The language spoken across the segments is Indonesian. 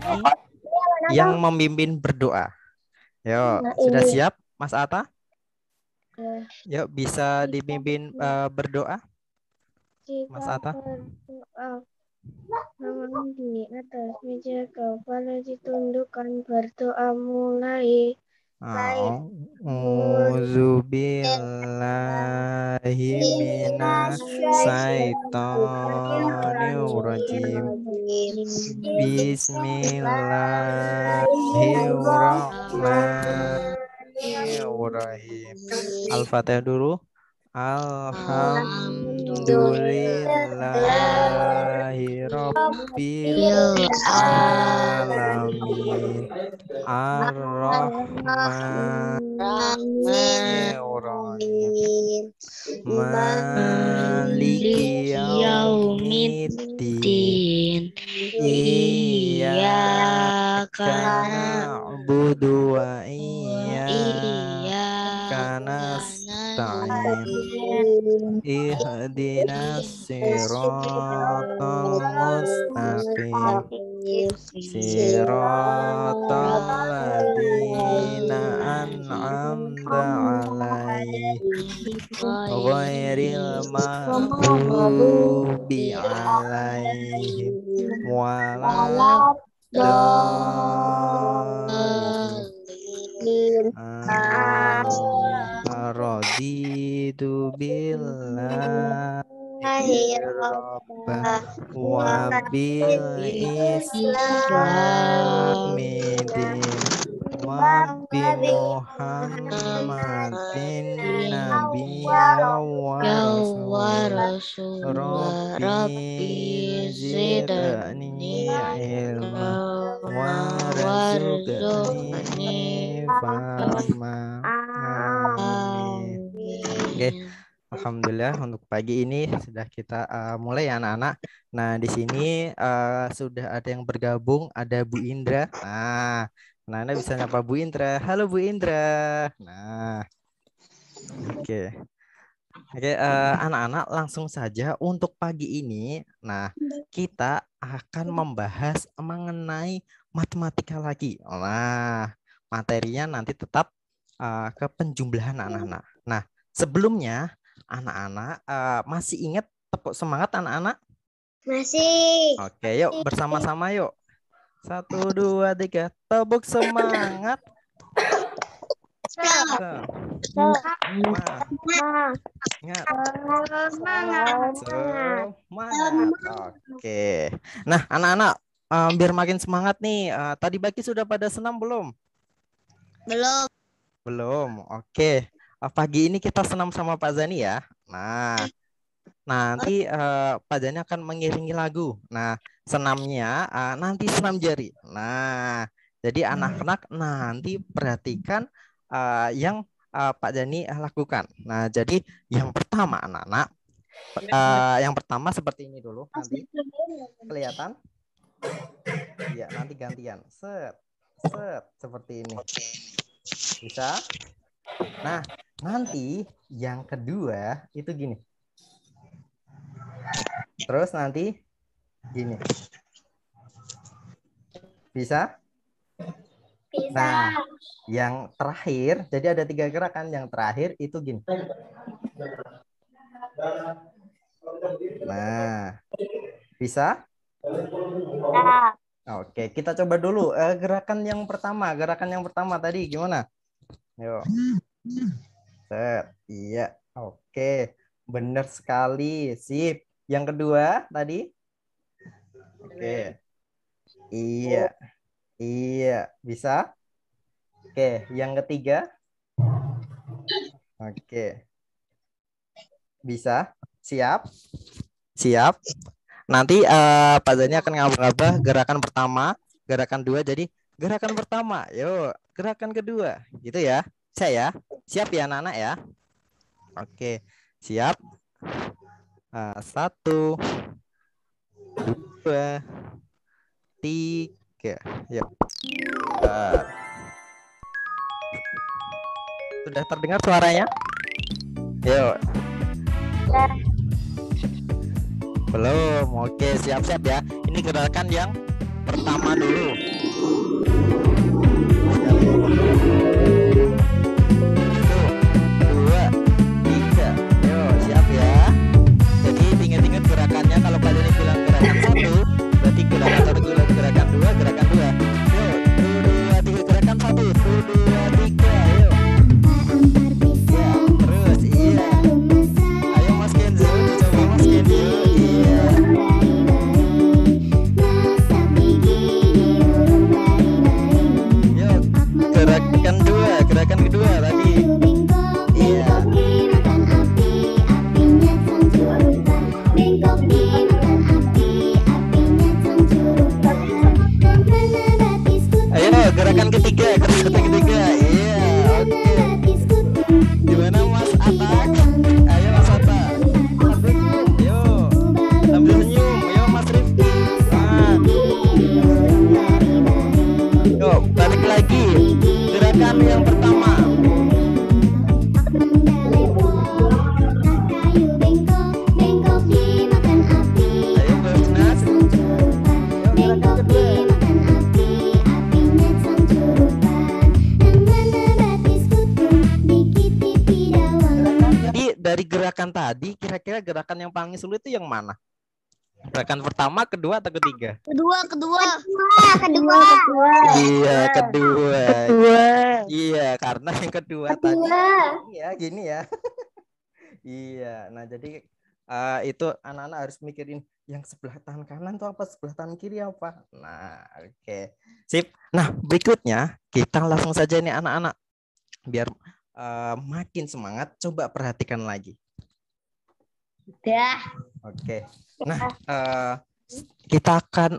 laki-laki yang memimpin berdoa. Yuk, sudah siap Mas Atta? Yuk, bisa dipimpin berdoa Mas Atta? Berdoa, tangan di atas meja, kepala ditundukkan, berdoa mulai. A'udzu billahi minasyaitonir rajim. Bismillahirrahmanirrahim. Al-Fatihah dulu. Alhamdulillahi rabbil alamin. Ar-Rahmanir-Rahim. Maliki yaumiddin. Iyyaka na'budu wa iyyaka nasta'in. Ihdinas siratal mustaqim. Siratal ladzina an'amta 'alaihim ghairil maghdubi 'alaihim waladdallin. Amin. Raditu billahi rabba wa bil islami din wa bi Muhammadin nabiyya wa rasul. Rabbi zidni ilma warzuqni fahma. Amin. Oke, alhamdulillah untuk pagi ini sudah kita mulai ya anak-anak. Nah, di sini sudah ada yang bergabung, ada Bu Indra. Nah, anak-anak bisa nyapa Bu Indra. Halo Bu Indra. Nah, oke. Oke, anak-anak langsung saja untuk pagi ini. Nah, kita akan membahas mengenai matematika lagi. Nah, materinya nanti tetap ke penjumlahan anak-anak. Nah, sebelumnya anak-anak masih ingat tepuk semangat anak-anak? Masih. Oke, yuk bersama-sama yuk. 1, 2, 3, tepuk semangat. Semangat. Oke. Nah, anak-anak biar makin semangat nih. Tadi pagi sudah pada senam belum? Belum. Belum. Oke. Pagi ini kita senam sama Pak Zani ya. Nah, nanti Pak Zani akan mengiringi lagu. Nah, senamnya nanti senam jari. Nah, jadi anak-anak nanti perhatikan yang Pak Zani lakukan. Nah, jadi yang pertama anak-anak, yang pertama seperti ini dulu. Nanti kelihatan? Ya, nanti gantian. Set, set, seperti ini. Bisa? Nah, nanti yang kedua itu gini. Terus nanti gini. Bisa? Bisa. Nah, yang terakhir, jadi ada 3 gerakan. Yang terakhir itu gini. Nah, bisa? Bisa. Oke, kita coba dulu gerakan yang pertama. Gerakan yang pertama tadi gimana? Yuk. Set. Iya. Oke. Benar sekali. Sip. Yang kedua tadi? Oke. Iya. Iya. Bisa? Oke. Yang ketiga? Oke. Bisa? Siap? Siap? Nanti Pak Zani akan ngabah-ngabah gerakan pertama, gerakan 2. Jadi gerakan pertama, yuk. Gerakan kedua. Gitu ya. Saya ya. Siap ya anak-anak ya? Oke. Siap? 1, 2, 3. Yuk. Sudah terdengar suaranya? Yuk. Belum. Oke, siap-siap ya. Ini gerakan yang pertama dulu. Gerakan ketiga. Iya, oke. Gimana Mas Atak? Ayo Mas Atak. Ayo. Sambil senyum. Ayo Mas Rifki. Yuk, balik lagi. Gerakan yang pertama. Ayo Basnas. Yuk, gerakan kedua. Dari gerakan tadi, kira-kira gerakan yang paling sulit itu yang mana? Gerakan pertama, kedua, atau ketiga? Kedua. Iya, kedua. Iya, karena yang kedua tadi. Iya, gini ya. Iya, nah jadi itu anak-anak harus mikirin yang sebelah tangan kanan tuh apa, sebelah tangan kiri apa. Nah, oke. Sip. Nah, berikutnya kita langsung saja nih anak-anak. Biar makin semangat, coba perhatikan lagi. Udah. Oke. Nah, kita akan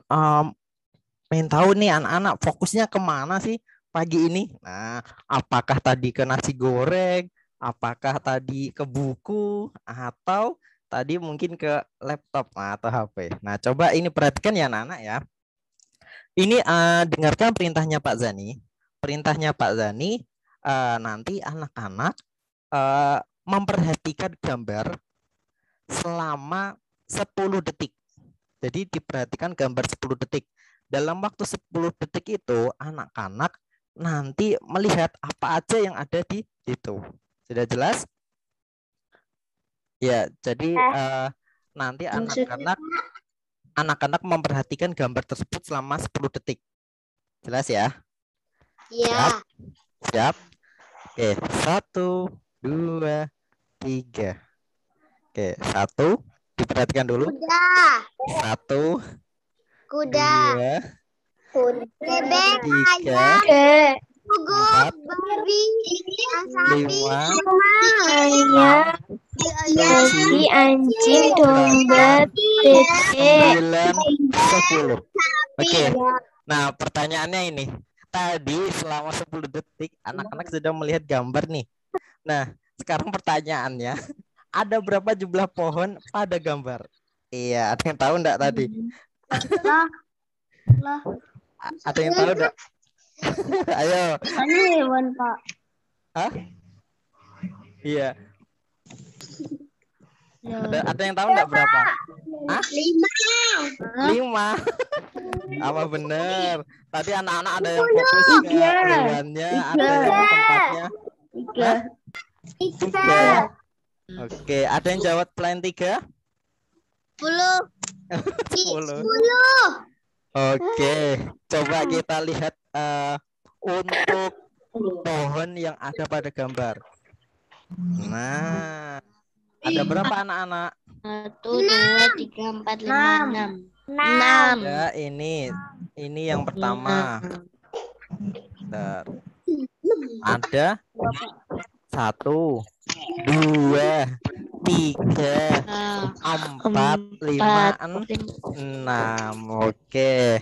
pengen tahu nih anak-anak fokusnya kemana sih pagi ini? Nah, apakah tadi ke nasi goreng, apakah tadi ke buku, atau tadi mungkin ke laptop atau HP. Nah, coba ini perhatikan ya anak-anak ya. Ini dengarkan perintahnya Pak Zani. Perintahnya Pak Zani, nanti anak-anak memperhatikan gambar selama 10 detik. Jadi diperhatikan gambar 10 detik. Dalam waktu 10 detik itu anak-anak nanti melihat apa aja yang ada di situ. Sudah jelas? Ya, jadi nanti anak-anak memperhatikan gambar tersebut selama 10 detik. Jelas ya? Iya. Siap? Oke, 1, 2, 3. Oke, 1 diperhatikan dulu. Kuda. 1, 2, Bebek. 3, Gugup. 4, Babi. 5, Ayam. Sapi, anjing, domba, bebek. 9, 10. Oke. Nah, pertanyaannya ini. Tadi selama 10 detik anak-anak sudah melihat gambar nih. Nah, sekarang pertanyaannya, ada berapa jumlah pohon pada gambar? Iya, ada yang tahu enggak tadi? Lah. Ada yang tahu enggak? Ayo. Ini hewan, Pak. Hah? Iya. Ada yang tahu enggak berapa? Hah? 5. Apa benar? Tadi anak-anak ada yang fokus ke hewannya, ada yang ke tempatnya. 3. Oke, ada yang jawab selain 3? 10. 10. Oke, coba kita lihat untuk pohon yang ada pada gambar. Nah, ada berapa anak-anak? 1, 2, 3, 4, 5, 6. Ya, ini yang pertama. Bentar. Ada 1, 2, 3, 4, 5, 6. Oke.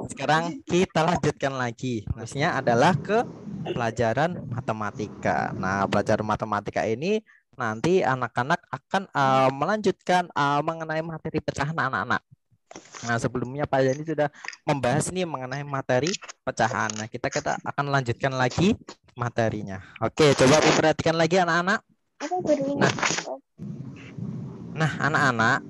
Sekarang kita lanjutkan lagi. Maksudnya adalah ke pelajaran matematika. Nah, pelajaran matematika ini nanti anak-anak akan melanjutkan mengenai materi pecahan anak-anak. Nah, sebelumnya Pak Yani sudah membahas nih mengenai materi pecahan. Nah, kita akan lanjutkan lagi materinya. Oke, coba perhatikan lagi anak-anak. Nah, anak-anak,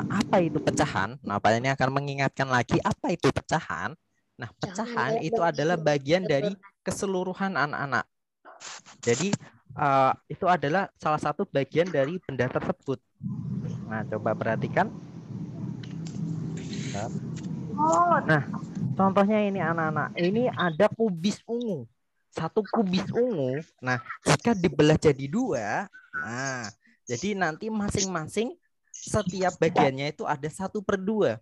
apa itu pecahan? Nah, Pak Yani akan mengingatkan lagi apa itu pecahan. Nah, pecahan itu adalah bagian dari keseluruhan anak-anak. Jadi, itu adalah salah satu bagian dari benda tersebut. Nah, coba perhatikan. Nah, contohnya ini anak-anak. Ini ada kubis ungu. Satu kubis ungu. Nah, jika dibelah jadi 2, nah, jadi nanti masing-masing setiap bagiannya itu ada 1/2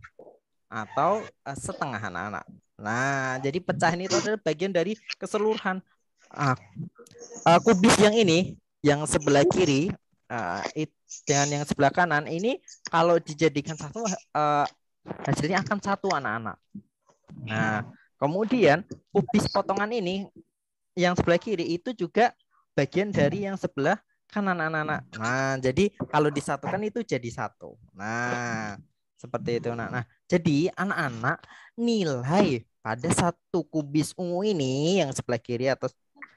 atau setengah anak-anak. Nah, jadi pecahan itu adalah bagian dari keseluruhan. Kubis yang ini, yang sebelah kiri, dengan yang sebelah kanan ini, kalau dijadikan satu, hasilnya akan 1 anak-anak. Nah, kemudian kubis potongan ini yang sebelah kiri itu juga bagian dari yang sebelah kanan anak-anak. Nah, jadi kalau disatukan itu jadi satu. Nah, seperti itu. Nah, jadi anak-anak nilai pada satu kubis ungu ini yang sebelah kiri atau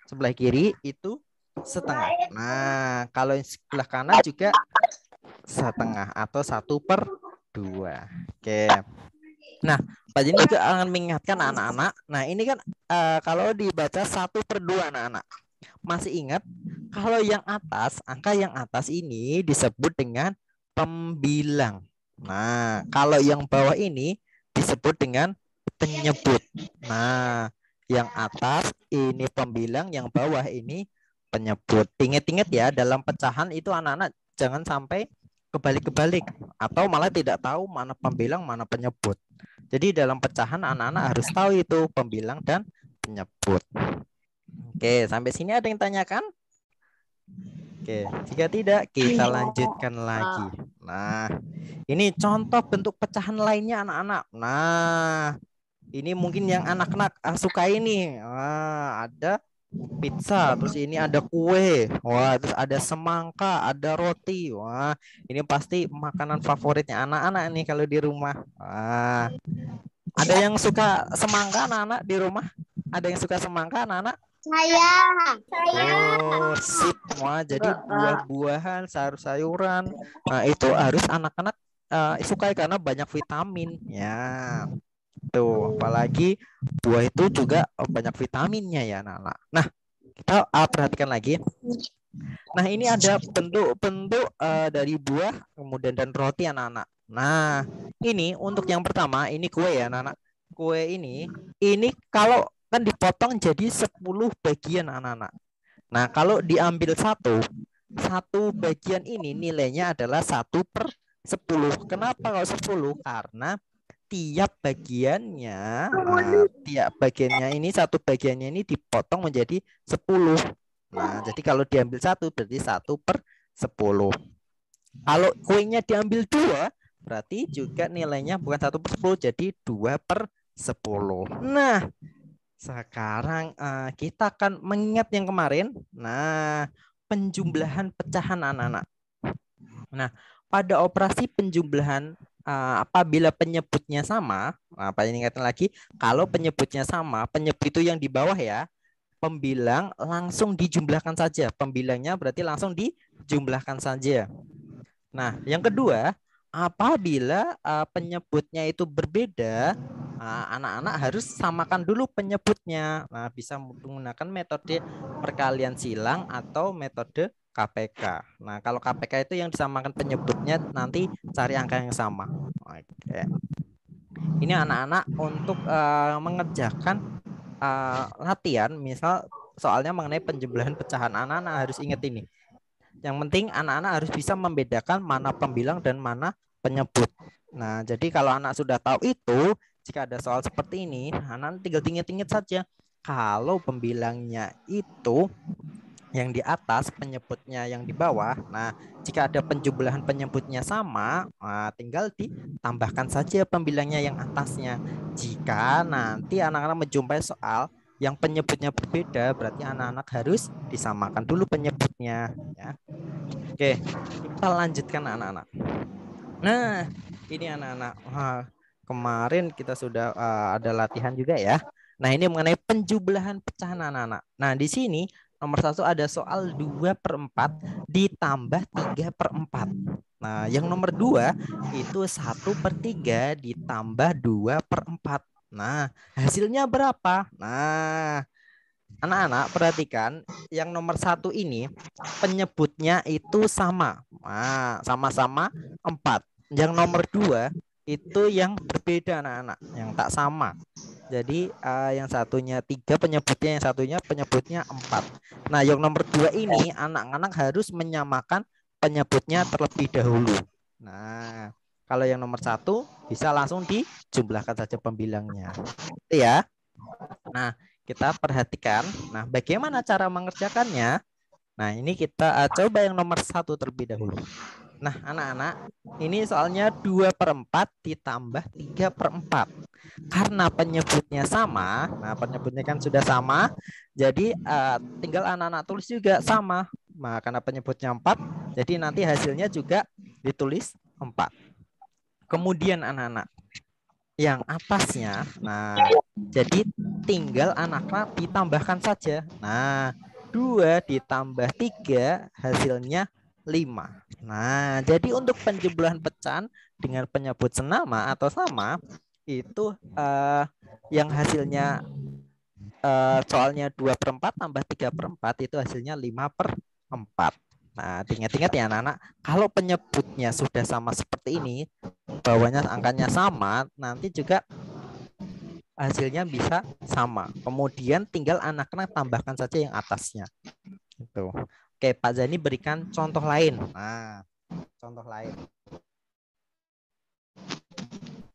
sebelah kiri itu setengah. Nah, kalau yang sebelah kanan juga setengah atau 1/2. Oke. Nah, Pak Jin juga akan mengingatkan anak-anak. Nah, ini kan kalau dibaca 1/2 anak-anak. Masih ingat kalau yang atas, angka yang atas ini disebut dengan pembilang. Nah, kalau yang bawah ini disebut dengan penyebut. Nah, yang atas ini pembilang, yang bawah ini penyebut. Ingat-ingat ya, dalam pecahan itu anak-anak jangan sampai kebalik-kebalik atau malah tidak tahu mana pembilang, mana penyebut. Jadi dalam pecahan anak-anak harus tahu itu pembilang dan penyebut. Oke, sampai sini ada yang tanyakan? Oke, jika tidak kita lanjutkan lagi. Nah, ini contoh bentuk pecahan lainnya anak-anak. Nah, ini mungkin yang anak-anak suka ini. Nah, ada pizza, terus ini ada kue. Wah, terus ada semangka, ada roti. Wah, ini pasti makanan favoritnya anak-anak nih kalau di rumah. Wah, ada yang suka semangka anak-anak di rumah? Ada yang suka semangka anak-anak? Saya. Oh, sip. Wah, jadi buah-buahan, sayur-sayuran. Nah, itu harus anak-anak sukai karena banyak vitamin. Ya, tuh. Apalagi buah itu juga banyak vitaminnya ya, anak-anak. Nah, kita perhatikan lagi. Nah, ini ada bentuk-bentuk dari buah, kemudian dan roti anak-anak. Nah, ini untuk yang pertama, ini kue ya, anak-anak. Kue ini kalau kan dipotong jadi 10 bagian anak-anak. Nah, kalau diambil satu bagian ini nilainya adalah 1/10. Kenapa kalau 10? Karena tiap bagiannya satu bagiannya ini dipotong menjadi 10. Nah, jadi kalau diambil satu berarti 1/10. Kalau kuenya diambil 2 berarti juga nilainya bukan 1/10 jadi 2/10. Nah, sekarang kita akan mengingat yang kemarin. Nah, penjumlahan pecahan anak-anak. Nah, pada operasi penjumlahan apabila penyebutnya sama, apa ini ingatkan lagi, kalau penyebutnya sama, penyebut itu yang di bawah ya, pembilang langsung dijumlahkan saja. Pembilangnya berarti langsung dijumlahkan saja. Nah, yang kedua, apabila penyebutnya itu berbeda, anak-anak harus samakan dulu penyebutnya. Nah, bisa menggunakan metode perkalian silang atau metode KPK. Nah, kalau KPK itu yang disamakan penyebutnya, nanti cari angka yang sama. Oke. Ini anak-anak untuk mengerjakan latihan, misal soalnya mengenai penjumlahan pecahan, anak-anak harus ingat ini. Yang penting anak-anak harus bisa membedakan mana pembilang dan mana penyebut. Nah, jadi kalau anak sudah tahu itu, jika ada soal seperti ini, anak tinggal ingat-ingat saja. Kalau pembilangnya itu yang di atas, penyebutnya yang di bawah. Nah, jika ada penjumlahan penyebutnya sama, tinggal ditambahkan saja pembilangnya yang atasnya. Jika nanti anak-anak menjumpai soal yang penyebutnya berbeda, berarti anak-anak harus disamakan dulu penyebutnya. Ya. Oke, kita lanjutkan anak-anak. Nah, ini anak-anak. Kemarin kita sudah ada latihan juga ya. Nah, ini mengenai penjumlahan pecahan anak-anak. Nah, di sini nomor 1 ada soal 2/4 ditambah 3/4. Nah, yang nomor 2 itu 1/3 ditambah 2/4. Nah, hasilnya berapa? Nah, anak-anak perhatikan yang nomor 1 ini penyebutnya itu sama. Nah, sama-sama 4. Yang nomor 2 itu yang berbeda anak-anak, yang tak sama. Jadi yang satunya 3 penyebutnya, yang satunya penyebutnya 4. Nah, yang nomor 2 ini anak-anak harus menyamakan penyebutnya terlebih dahulu. Nah, kalau yang nomor 1 bisa langsung dijumlahkan saja pembilangnya. Itu ya. Nah, kita perhatikan. Nah, bagaimana cara mengerjakannya? Nah, ini kita coba yang nomor 1 terlebih dahulu. Nah, anak-anak, ini soalnya 2/4 ditambah 3/4. Karena penyebutnya sama, nah penyebutnya kan sudah sama, jadi tinggal anak-anak tulis juga sama. Nah, karena penyebutnya 4, jadi nanti hasilnya juga ditulis 4. Kemudian anak-anak, yang atasnya, nah jadi tinggal anak-anak ditambahkan saja. Nah, 2 ditambah 3 hasilnya 5. Nah, jadi untuk penjumlahan pecahan dengan penyebut senama atau sama itu yang hasilnya soalnya 2/4 tambah 3/4 itu hasilnya 5/4. Nah, ingat-ingat ya anak-anak, kalau penyebutnya sudah sama seperti ini, bawahnya angkanya sama, nanti juga hasilnya bisa sama. Kemudian tinggal anak-anak tambahkan saja yang atasnya. Gitu. Oke, Pak Zani berikan contoh lain. Nah, contoh lain.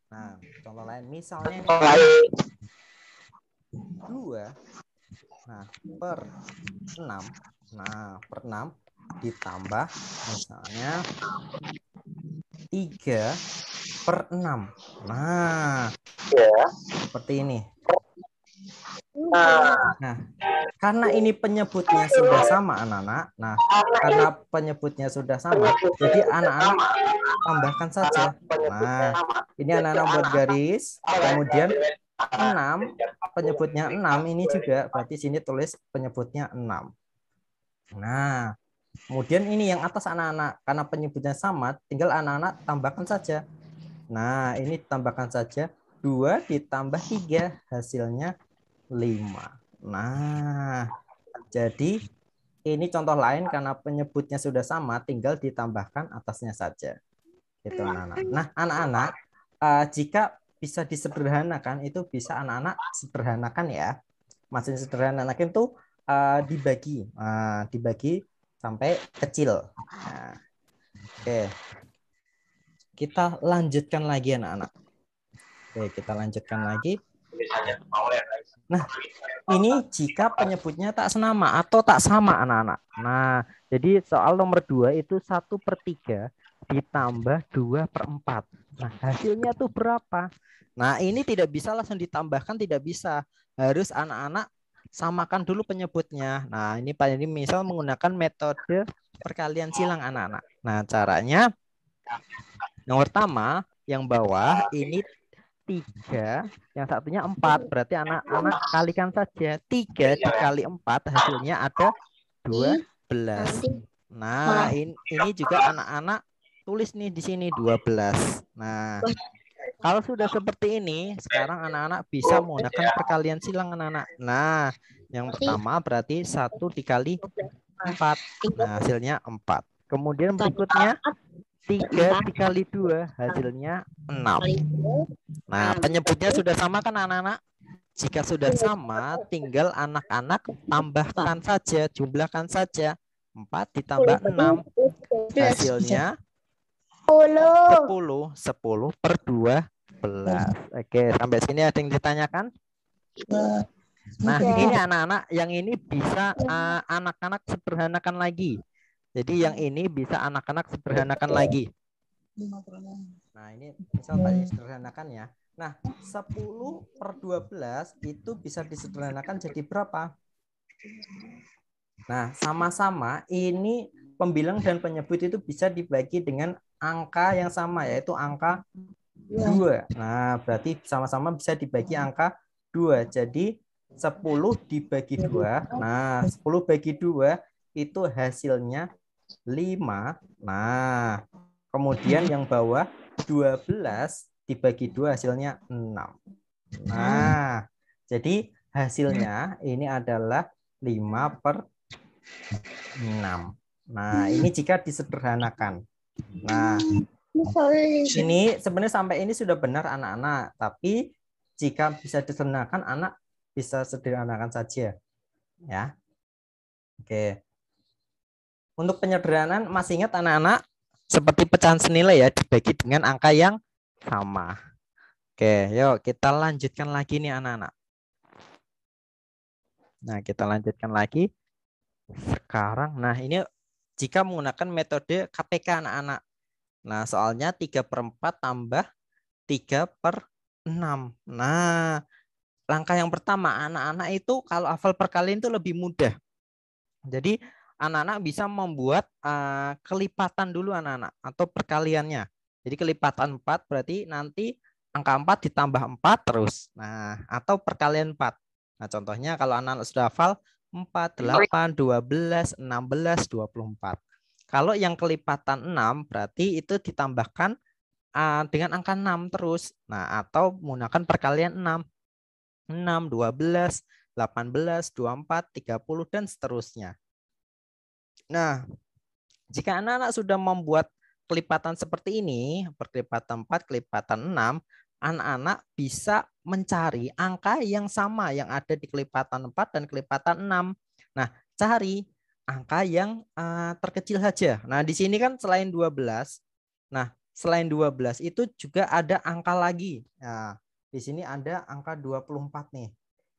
Nah, contoh lain misalnya ini 2 per 6. Nah, per 6 ditambah misalnya 3/6. Nah, seperti ini. Nah, karena ini penyebutnya sudah sama anak-anak. Nah, karena penyebutnya sudah sama, jadi anak-anak tambahkan saja. Nah, ini anak-anak buat garis, kemudian 6, penyebutnya 6 ini juga, berarti sini tulis penyebutnya 6. Nah, kemudian ini yang atas anak-anak, karena penyebutnya sama, tinggal anak-anak tambahkan saja. Nah, ini tambahkan saja, 2 ditambah 3, hasilnya 5. Nah, jadi ini contoh lain karena penyebutnya sudah sama, tinggal ditambahkan atasnya saja. Gitu anak-anak. Nah, anak-anak, jika bisa disederhanakan, itu bisa anak-anak sederhanakan ya. Maksudnya sederhanakan itu dibagi sampai kecil. Nah, oke. Kita lanjutkan lagi anak-anak. Oke, kita lanjutkan lagi. Nah, ini jika penyebutnya tak senama atau tak sama anak-anak. Nah, jadi soal nomor 2 itu 1/3 ditambah 2/4. Nah, hasilnya tuh berapa? Nah, ini tidak bisa langsung ditambahkan, tidak bisa. Harus anak-anak samakan dulu penyebutnya. Nah, ini Pak ini misal menggunakan metode perkalian silang anak-anak. Nah, caranya yang pertama, yang bawah ini 3, yang satunya 4, berarti anak-anak kalikan saja. 3 dikali 4 hasilnya ada 12. Nah, ini juga anak-anak tulis nih di sini 12. Nah, kalau sudah seperti ini, sekarang anak-anak bisa menggunakan perkalian silang anak-anak. Nah, yang pertama berarti 1 dikali 4. Nah, hasilnya 4. Kemudian berikutnya 3 dikali 2 hasilnya 6. Nah, penyebutnya sudah sama kan anak-anak? Jika sudah sama, tinggal anak-anak tambahkan saja, jumlahkan saja. 4 ditambah 6. Hasilnya 10. 10/12. Oke, sampai sini ada yang ditanyakan? Nah, ini anak-anak, yang ini bisa anak-anak sederhanakan lagi. Jadi yang ini bisa anak-anak sederhanakan lagi. Nah, ini misal Pak sederhanakan ya. Nah, 10/12 itu bisa disederhanakan jadi berapa? Nah, sama-sama ini pembilang dan penyebut itu bisa dibagi dengan angka yang sama, yaitu angka 2. Nah, berarti sama-sama bisa dibagi angka 2. Jadi 10 dibagi 2. Nah, 10 bagi 2 itu hasilnya 5. Nah, kemudian yang bawah 12 dibagi 2 hasilnya 6. Nah, jadi hasilnya ini adalah 5/6. Nah, ini jika disederhanakan. Nah, ini sebenarnya sampai ini sudah benar anak-anak, tapi jika bisa disederhanakan, anak bisa sederhanakan saja. Ya. Oke. Untuk penyederhanaan masih ingat anak-anak? Seperti pecahan senilai ya, dibagi dengan angka yang sama. Oke, yuk kita lanjutkan lagi nih anak-anak. Nah, kita lanjutkan lagi. Sekarang, nah ini jika menggunakan metode KPK anak-anak. Nah, soalnya 3/4 tambah 3/6. Nah, langkah yang pertama, anak-anak itu kalau hafal perkalian itu lebih mudah. Jadi, anak-anak bisa membuat kelipatan dulu anak-anak atau perkaliannya. Jadi, kelipatan 4 berarti nanti angka 4 ditambah 4 terus. Nah, atau perkalian 4. Nah, contohnya kalau anak-anak sudah hafal 4, 8, 12, 16, 24. Kalau yang kelipatan 6 berarti itu ditambahkan dengan angka 6 terus. Nah, atau menggunakan perkalian 6. 6, 12, 18, 24, 30, dan seterusnya. Nah, jika anak-anak sudah membuat kelipatan seperti ini, perkelipatan 4, kelipatan 6, anak-anak bisa mencari angka yang sama yang ada di kelipatan 4 dan kelipatan 6. Nah, cari angka yang terkecil saja. Nah, di sini kan selain 12, nah, selain 12 itu juga ada angka lagi. Nah, di sini ada angka 24 nih.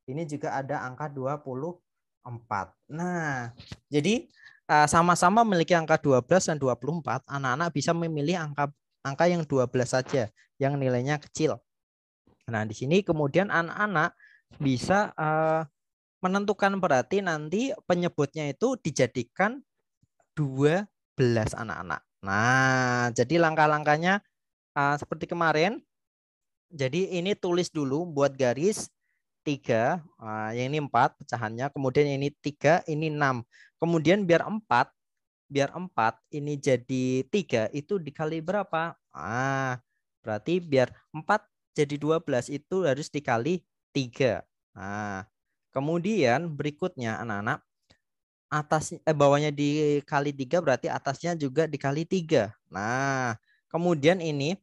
Ini juga ada angka 24. Nah, jadi sama-sama memiliki angka 12 dan 24, anak-anak bisa memilih angka yang 12 saja yang nilainya kecil. Nah, di sini kemudian anak-anak bisa menentukan berarti nanti penyebutnya itu dijadikan 12 anak-anak. Nah, jadi langkah-langkahnya seperti kemarin. Jadi ini tulis dulu, buat garis 3, yang ini 4 pecahannya, kemudian ini 3, ini 6. Kemudian biar 4 ini jadi 3 itu dikali berapa? Berarti biar 4 jadi 12 itu harus dikali 3. Nah, kemudian berikutnya anak-anak, bawahnya dikali 3 berarti atasnya juga dikali 3. Nah, kemudian ini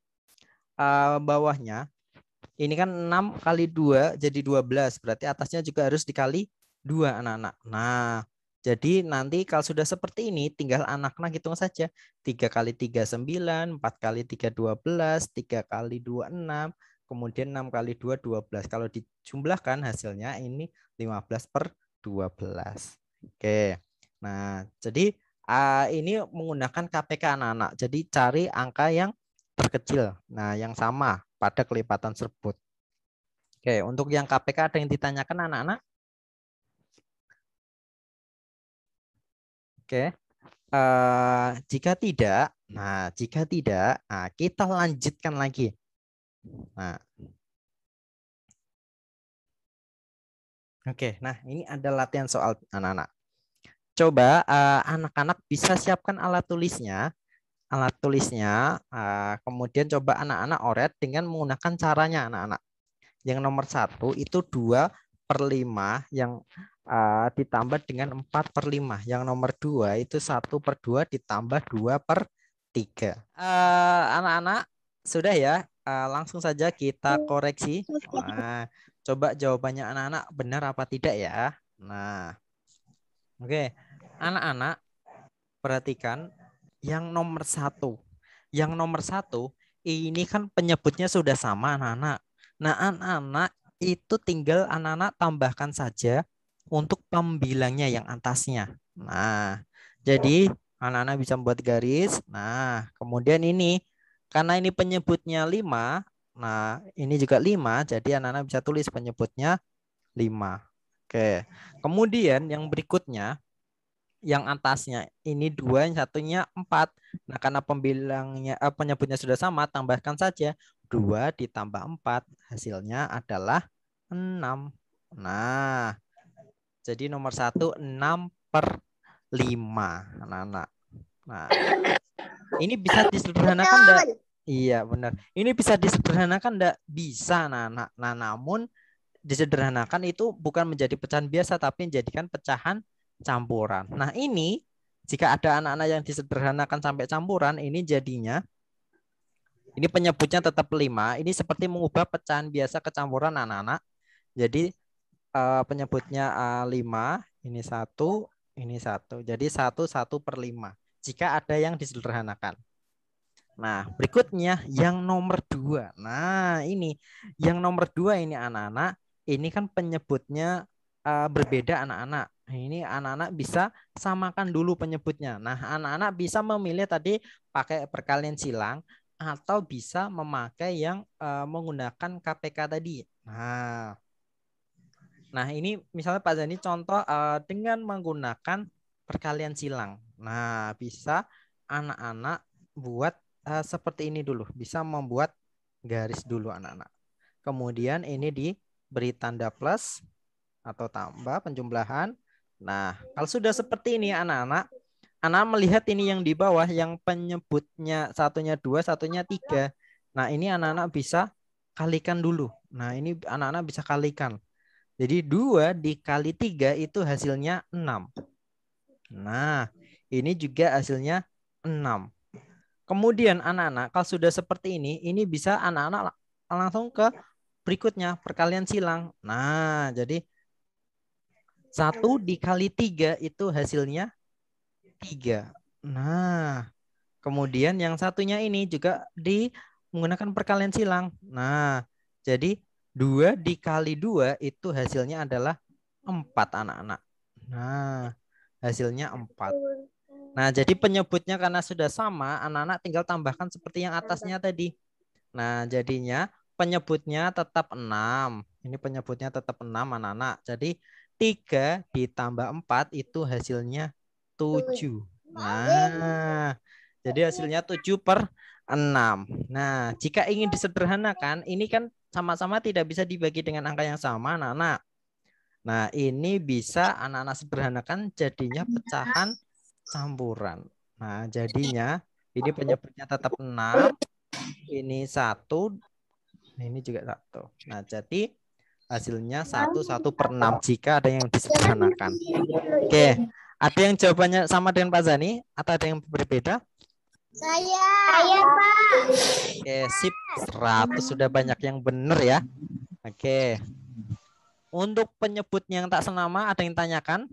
bawahnya ini kan 6 kali 2 jadi 12. Berarti atasnya juga harus dikali 2 anak-anak. Nah, jadi nanti kalau sudah seperti ini tinggal anak-anak hitung saja. 3 kali 3 9, 4 kali 3 12, 3 kali 2 6, kemudian 6 kali 2 12. Kalau dijumlahkan hasilnya ini 15/12. Oke. Nah, jadi ini menggunakan KPK anak-anak. Jadi cari angka yang terkecil. Nah, yang sama pada kelipatan tersebut. Oke, untuk yang KPK ada yang ditanyakan anak-anak? Oke. Jika tidak, kita lanjutkan lagi. Nah, oke. Nah, ini ada latihan soal anak-anak. Coba anak-anak bisa siapkan alat tulisnya. Kemudian coba anak-anak oret dengan menggunakan caranya anak-anak. Yang nomor 1 itu 2/5 yang ditambah dengan 4/5. Yang nomor 2 itu 1/2 ditambah 2/3. Anak-anak sudah ya, langsung saja kita koreksi. Coba jawabannya anak-anak benar apa tidak ya. Nah, oke. Anak-anak perhatikan yang nomor 1. Yang nomor 1 ini kan penyebutnya sudah sama anak-anak. Nah, anak-anak itu tinggal anak-anak tambahkan saja untuk pembilangnya yang atasnya. Nah, jadi anak-anak bisa membuat garis. Nah, kemudian ini karena ini penyebutnya 5, nah ini juga 5, jadi anak-anak bisa tulis penyebutnya 5. Oke. Kemudian yang berikutnya, yang atasnya ini 2, yang satunya 4. Nah, karena pembilangnya penyebutnya sudah sama, tambahkan saja 2 ditambah 4, hasilnya adalah 6. Nah, jadi nomor 1 6/5 anak-anak. Nah, ini bisa disederhanakan enggak? Iya, benar. Ini bisa disederhanakan enggak? Bisa anak-anak. Nah, namun disederhanakan itu bukan menjadi pecahan biasa tapi menjadikan pecahan campuran. Nah, ini jika ada anak-anak yang disederhanakan sampai campuran, ini jadinya ini penyebutnya tetap 5. Ini seperti mengubah pecahan biasa ke campuran anak-anak. Jadi penyebutnya 5, ini 1, ini 1. Jadi 1/5 jika ada yang disederhanakan. Nah, berikutnya yang nomor 2. Nah, ini yang nomor 2 ini anak-anak, ini kan penyebutnya berbeda anak-anak. Ini anak-anak bisa samakan dulu penyebutnya. Nah, anak-anak bisa memilih tadi pakai perkalian silang atau bisa memakai yang menggunakan KPK tadi. Nah, ini misalnya Pak Zani contoh dengan menggunakan perkalian silang. Nah, bisa anak-anak buat seperti ini dulu. Bisa membuat garis dulu anak-anak. Kemudian ini diberi tanda plus atau tambah penjumlahan. Nah, kalau sudah seperti ini anak-anak melihat ini yang di bawah yang penyebutnya satunya 2, satunya 3. Nah, ini anak-anak bisa kalikan dulu. Nah, ini anak-anak bisa kalikan. Jadi 2 dikali 3 itu hasilnya 6. Nah, ini juga hasilnya 6. Kemudian anak-anak kalau sudah seperti ini bisa anak-anak langsung ke berikutnya perkalian silang. Nah, jadi 1 dikali 3 itu hasilnya 3. Nah, kemudian yang satunya ini juga menggunakan perkalian silang. Nah, jadi 2 dikali 2 itu hasilnya adalah 4 anak-anak. Nah, hasilnya 4. Nah, jadi penyebutnya karena sudah sama, anak-anak tinggal tambahkan seperti yang atasnya tadi. Nah, jadinya penyebutnya tetap 6. Ini penyebutnya tetap 6 anak-anak. Jadi 3 ditambah 4 itu hasilnya 7. Nah, jadi hasilnya 7/6. Nah, jika ingin disederhanakan, ini kan sama-sama tidak bisa dibagi dengan angka yang sama anak-anak. Nah, ini bisa anak-anak sederhanakan jadinya pecahan campuran. Nah, jadinya ini penyebutnya tetap 6. Ini 1, ini juga 1. Nah, jadi hasilnya 1/6 jika ada yang disederhanakan. Oke, ada yang jawabannya sama dengan Pak Zani atau ada yang berbeda? Saya Pak. Oke, sip. 100 sudah banyak yang benar ya. Oke. Untuk penyebutnya yang tak senama ada yang tanyakan?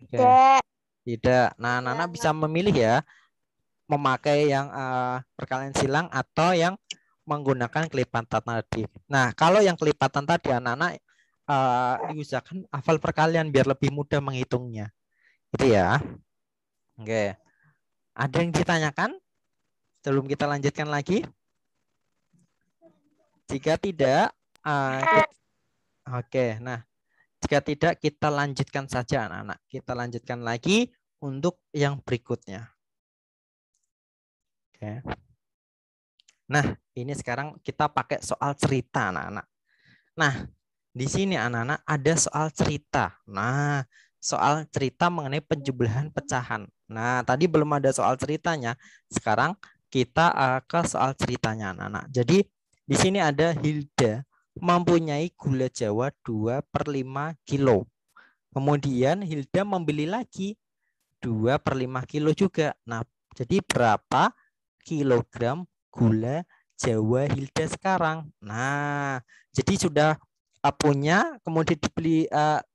Oke. Tidak. Nah, Nana bisa memilih ya, memakai yang perkalian silang atau yang menggunakan kelipatan tadi. Nah, kalau yang kelipatan tadi anak-anak diusahakan hafal perkalian biar lebih mudah menghitungnya. Itu ya. Oke. Ada yang ditanyakan? Sebelum kita lanjutkan lagi. Jika tidak, oke. Nah, jika tidak kita lanjutkan saja anak-anak. Kita lanjutkan lagi untuk yang berikutnya. Oke. Nah, ini sekarang kita pakai soal cerita anak-anak. Nah, di sini anak-anak ada soal cerita. Nah, soal cerita mengenai penjumlahan pecahan. Nah, tadi belum ada soal ceritanya. Sekarang kita ke soal ceritanya anak-anak. Jadi di sini ada Hilda mempunyai gula Jawa 2/5 kilo. Kemudian Hilda membeli lagi 2/5 kilo juga. Nah, jadi berapa kilogram gula Jawa Hilda sekarang? Nah, jadi sudah punya, kemudian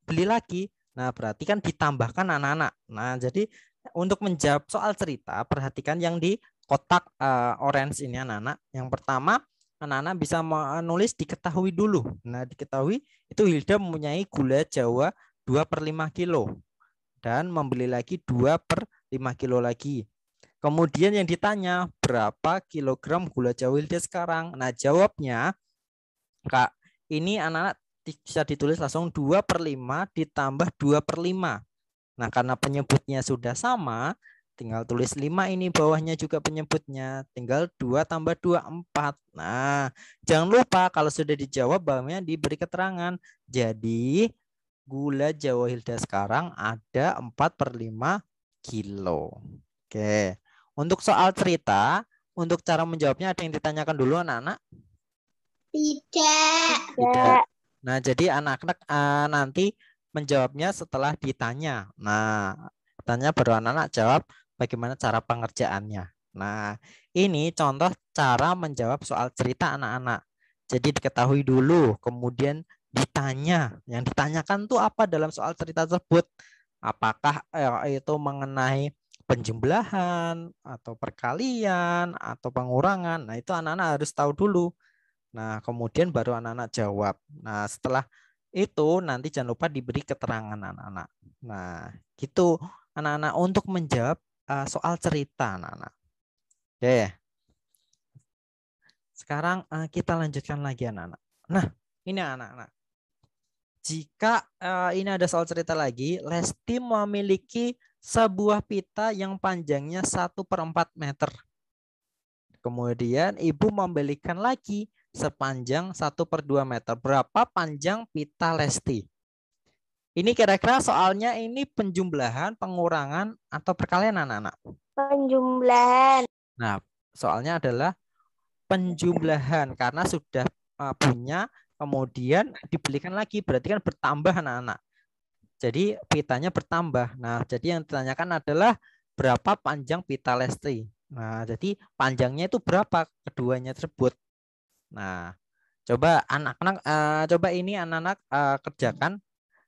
beli lagi. Nah, berarti kan ditambahkan anak-anak. Nah, jadi untuk menjawab soal cerita, perhatikan yang di kotak orange ini anak-anak. Yang pertama, anak-anak bisa menulis diketahui dulu. Nah, diketahui itu Hilda mempunyai gula Jawa 2/5 kilo. Dan membeli lagi 2/5 kilo lagi. Kemudian yang ditanya berapa kilogram gula Jawa Hilda sekarang? Nah, jawabnya Kak, ini anak-anak bisa ditulis langsung 2/5 ditambah 2/5. Nah, karena penyebutnya sudah sama, tinggal tulis 5 ini bawahnya juga penyebutnya. Tinggal 2 tambah 2, 4. Nah, jangan lupa kalau sudah dijawab bawahnya diberi keterangan. Jadi, gula Jawa Hilda sekarang ada 4/5 kilo. Oke. Untuk soal cerita, untuk cara menjawabnya ada yang ditanyakan dulu anak-anak? Tidak. Nah, jadi anak-anak nanti menjawabnya setelah ditanya. Nah, tanya baru anak-anak jawab bagaimana cara pengerjaannya. Nah, ini contoh cara menjawab soal cerita anak-anak. Jadi diketahui dulu, kemudian ditanya. Yang ditanyakan tuh apa dalam soal cerita tersebut? Apakah itu mengenai penjumlahan atau perkalian atau pengurangan? Nah, itu anak-anak harus tahu dulu. Nah, kemudian baru anak-anak jawab. Nah, setelah itu nanti jangan lupa diberi keterangan anak-anak. Nah, gitu anak-anak untuk menjawab soal cerita anak-anak. Oke. Sekarang kita lanjutkan lagi anak-anak. Nah, ini anak-anak. Jika ini ada soal cerita lagi, Lesti memiliki sebuah pita yang panjangnya 1/4 meter. Kemudian ibu membelikan lagi sepanjang 1/2 meter. Berapa panjang pita Lesti? Ini kira-kira soalnya ini penjumlahan, pengurangan, atau perkalian anak-anak? Penjumlahan. Nah, soalnya adalah penjumlahan karena sudah punya, kemudian dibelikan lagi, berarti kan bertambah anak-anak. Jadi pitanya bertambah. Nah, jadi yang ditanyakan adalah berapa panjang pita Lesti. Nah, jadi panjangnya itu berapa keduanya tersebut. Nah, coba anak-anak coba ini anak-anak kerjakan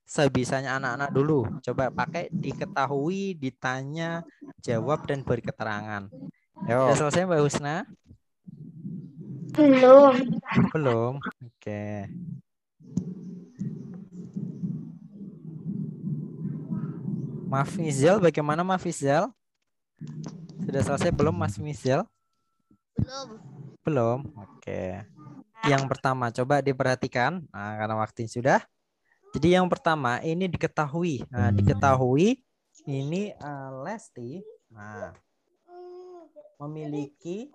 sebisanya anak-anak dulu. Coba pakai diketahui, ditanya, jawab, dan beri keterangan. Sudah selesai Mbak Husna? Belum. Belum? Oke. Mas Mizal, bagaimana Mas Mizal? Sudah selesai belum Mas Mizal? Belum. Belum? Oke. Yang pertama, coba diperhatikan. Nah, karena waktunya sudah. Jadi yang pertama, ini diketahui. Nah, diketahui ini Lesti memiliki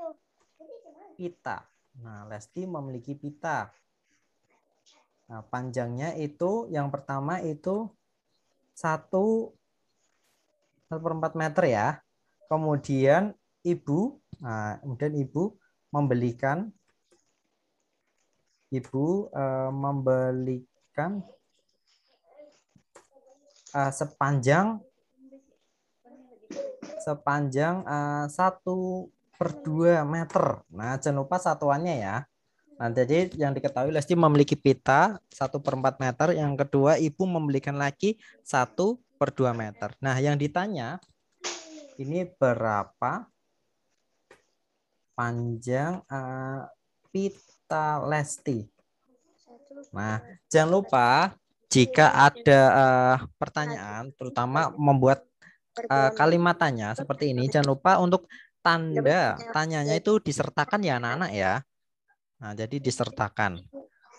pita. Nah, Lesti memiliki pita. Nah, panjangnya itu yang pertama itu 1/4 meter ya. Kemudian ibu membelikan sepanjang 1/2 meter. Nah, jangan lupa satuannya ya. Nah, jadi yang diketahui Lesti memiliki pita 1/4 meter. Yang kedua, ibu membelikan lagi 1/2 meter. Nah, yang ditanya ini berapa panjang pita Lesti. Nah, jangan lupa jika ada pertanyaan, terutama membuat kalimat tanya seperti ini, jangan lupa untuk tanda tanyanya itu disertakan ya anak-anak ya. Nah, jadi disertakan.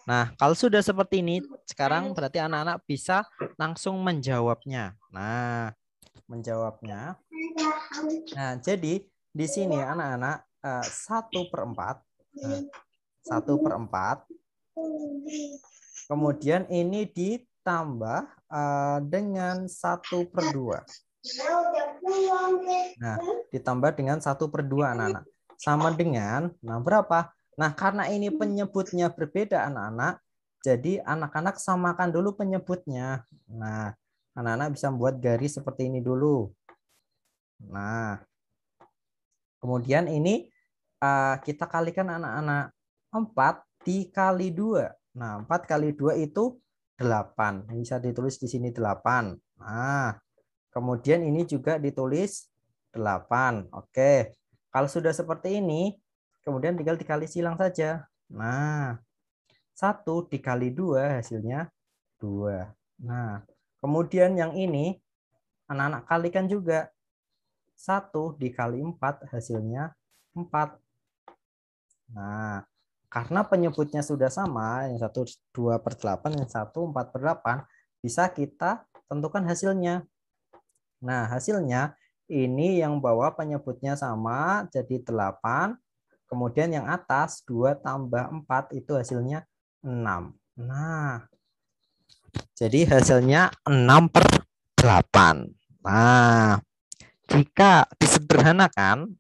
Nah, kalau sudah seperti ini, sekarang berarti anak-anak bisa langsung menjawabnya. Nah, menjawabnya. Nah, jadi di sini anak-anak 1/4. Nah, 1/4. Kemudian ini ditambah dengan 1/2. Nah, ditambah dengan 1/2 anak-anak. Sama dengan, nah berapa? Nah, karena ini penyebutnya berbeda anak-anak, jadi anak-anak samakan dulu penyebutnya. Nah, anak-anak bisa membuat garis seperti ini dulu. Nah, kemudian ini kita kalikan anak-anak. 4 dikali 2. Nah, 4 kali 2 itu 8. Bisa ditulis di sini 8. Nah, kemudian ini juga ditulis 8. Oke. Kalau sudah seperti ini, kemudian tinggal dikali silang saja. Nah, 1 dikali 2 hasilnya 2. Nah, kemudian yang ini anak-anak kalikan juga. 1 dikali 4 hasilnya 4. Nah, karena penyebutnya sudah sama, yang satu 2/8, yang satu 4/8, bisa kita tentukan hasilnya. Nah, hasilnya ini yang bawah penyebutnya sama, jadi 8. Kemudian yang atas 2 tambah 4 itu hasilnya 6. Nah, jadi hasilnya 6/8. Nah, jika disederhanakan,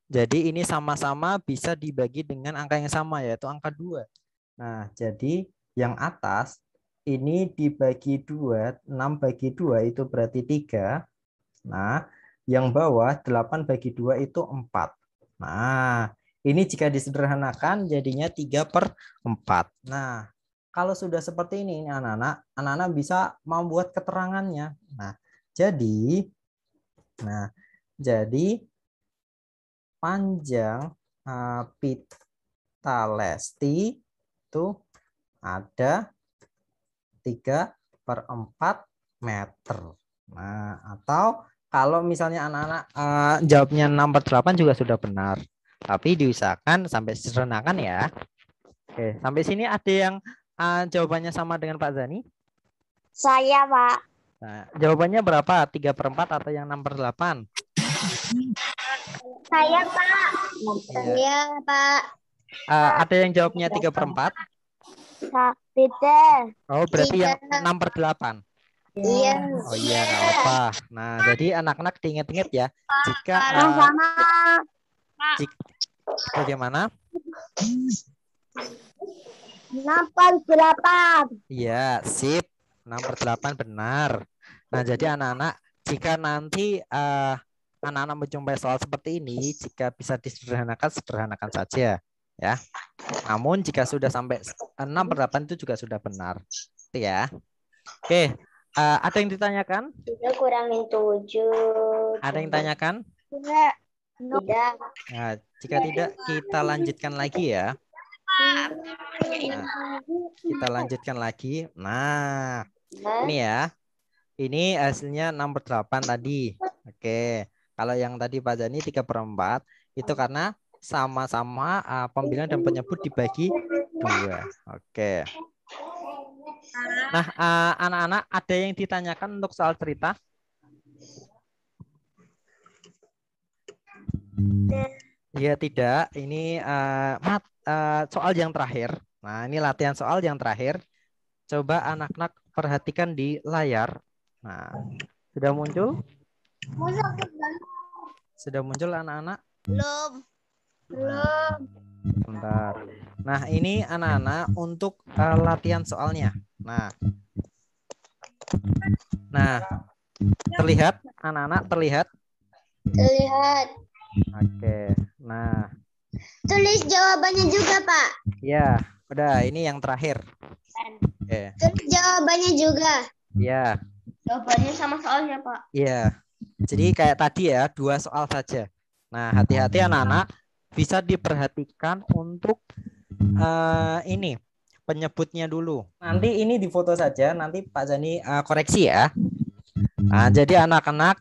jadi ini sama-sama bisa dibagi dengan angka yang sama, yaitu angka 2. Nah, jadi yang atas ini dibagi 2, 6 bagi 2 itu berarti 3. Nah, yang bawah 8 bagi 2 itu 4. Nah, ini jika disederhanakan jadinya 3/4. Nah, kalau sudah seperti ini anak-anak bisa membuat keterangannya. Jadi panjang pita Lesti itu ada 3/4 meter. Nah, atau kalau misalnya anak-anak jawabnya 6/8 juga sudah benar. Tapi diusahakan sampai sederhanakan ya. Oke, sampai sini ada yang jawabannya sama dengan Pak Zani? Saya, Pak. Nah, jawabannya berapa? 3/4 atau yang 6/8? Saya, Pak. Saya, Pak. Ada yang jawabnya 3/4? Beda. Oh, berarti yang 6/8. Iya. Oh iya, nggak apa. Nah, jadi anak-anak diingat-ingat ya. Jika Sama. bagaimana? 6/8. Iya, sip. 6/8 benar. Nah, jadi anak-anak jika nanti anak-anak menjumpai soal seperti ini, jika bisa disederhanakan, sederhanakan saja ya. Namun jika sudah sampai 6/8 itu juga sudah benar. Itu ya. Oke, ada yang ditanyakan? Sudah kurangin 7. Ada yang tanyakan? Tidak. Tidak. Nah, jika tidak, kita lanjutkan lagi ya. Nah, kita lanjutkan lagi. Nah, ini ya. Ini hasilnya 6/8 tadi. Oke. Kalau yang tadi Pak Jani 3/4 itu karena sama-sama pembilang dan penyebut dibagi 2. Oke. Nah, anak-anak ada yang ditanyakan untuk soal cerita? Ya tidak. Ini soal yang terakhir. Nah, ini latihan soal yang terakhir. Coba anak-anak perhatikan di layar. Nah, sudah muncul? Sudah muncul anak-anak? Belum. Belum. Bentar. Nah, ini anak-anak untuk latihan soalnya. Nah, terlihat? Anak-anak terlihat? Terlihat. Oke. Nah. Tulis jawabannya juga, Pak. Ya, udah. Ini yang terakhir. Oke. Tulis jawabannya juga. Ya. Jawabannya sama soalnya, Pak. Iya. Jadi kayak tadi ya, 2 soal saja. Nah, hati-hati anak-anak, bisa diperhatikan untuk ini penyebutnya dulu. Nanti ini difoto saja, nanti Pak Jani koreksi ya. Nah, jadi anak-anak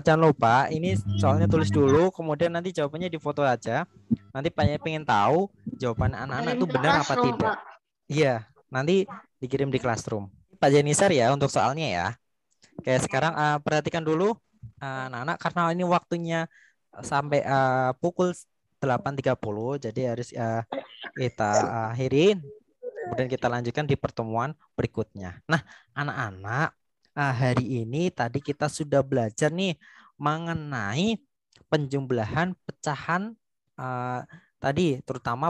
jangan lupa ini soalnya tulis dulu, kemudian nanti jawabannya difoto aja. Nanti Pak Jani pengen tahu jawaban anak-anak itu benar apa tidak. Iya, nanti dikirim di classroom. Pak Janisar ya untuk soalnya ya. Oke, sekarang perhatikan dulu anak-anak karena ini waktunya sampai pukul 8.30, jadi harus kita akhirin. Kemudian kita lanjutkan di pertemuan berikutnya. Nah, anak-anak, hari ini tadi kita sudah belajar nih mengenai penjumlahan pecahan tadi, terutama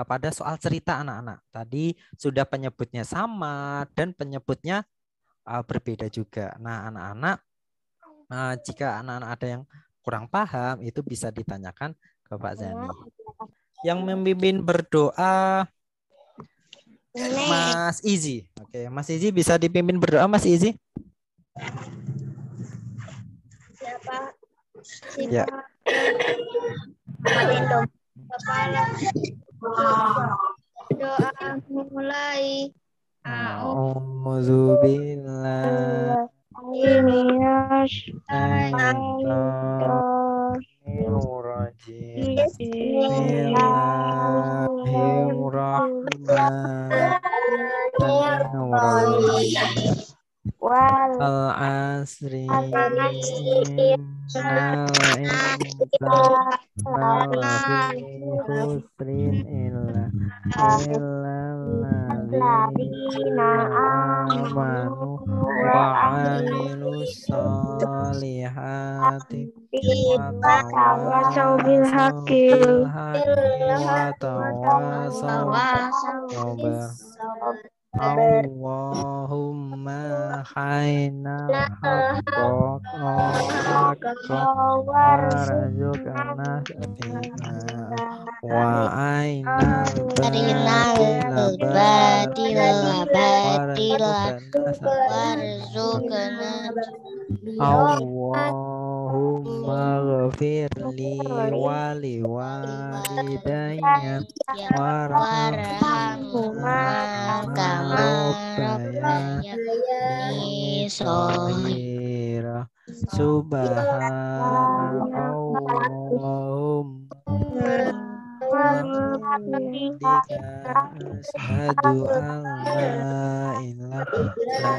pada soal cerita anak-anak. Tadi sudah penyebutnya sama dan penyebutnya berbeda juga. Nah, anak-anak, jika anak-anak ada yang kurang paham, itu bisa ditanyakan ke Pak Zani. Yang memimpin berdoa Mas Izi. Oke, Mas Izi bisa dipimpin berdoa, Mas Izi? Siapa? Ya. Doa mulai. A'udzubillahi Bismillahirrahmanirrahim. Al-asri innal insana lafi khusrin illalladzina amanu wa 'amilus sholihati wa tawassaw bil haqqi wa tawassaw bis sabr. Allahumma hainal haqqo warzuqna wa ainal batila warzuqna Allahumma Allahumma ghafirli wali walidayya warhamhuma kama rabbayani shaghira. Subhanallahumma bihamdika asyhadu an la ilaha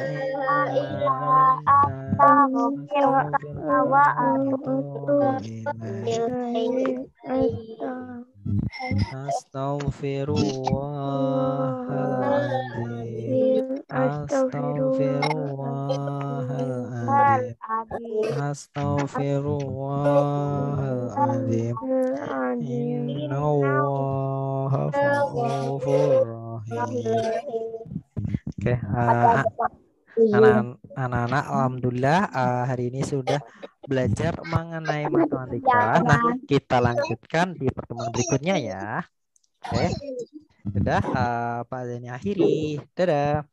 illa anta astaghfiruka wa atubu ilaik. Astaghfirullahaladzim. Astaghfirullahaladzim. Astaghfirullahaladzim. Innallaha ghafurur rahim. Oke, anak-anak, alhamdulillah hari ini sudah belajar mengenai matematika. Nah, kita lanjutkan di pertemuan berikutnya ya. Oke, sudah Pak Zeni akhiri. Dadah.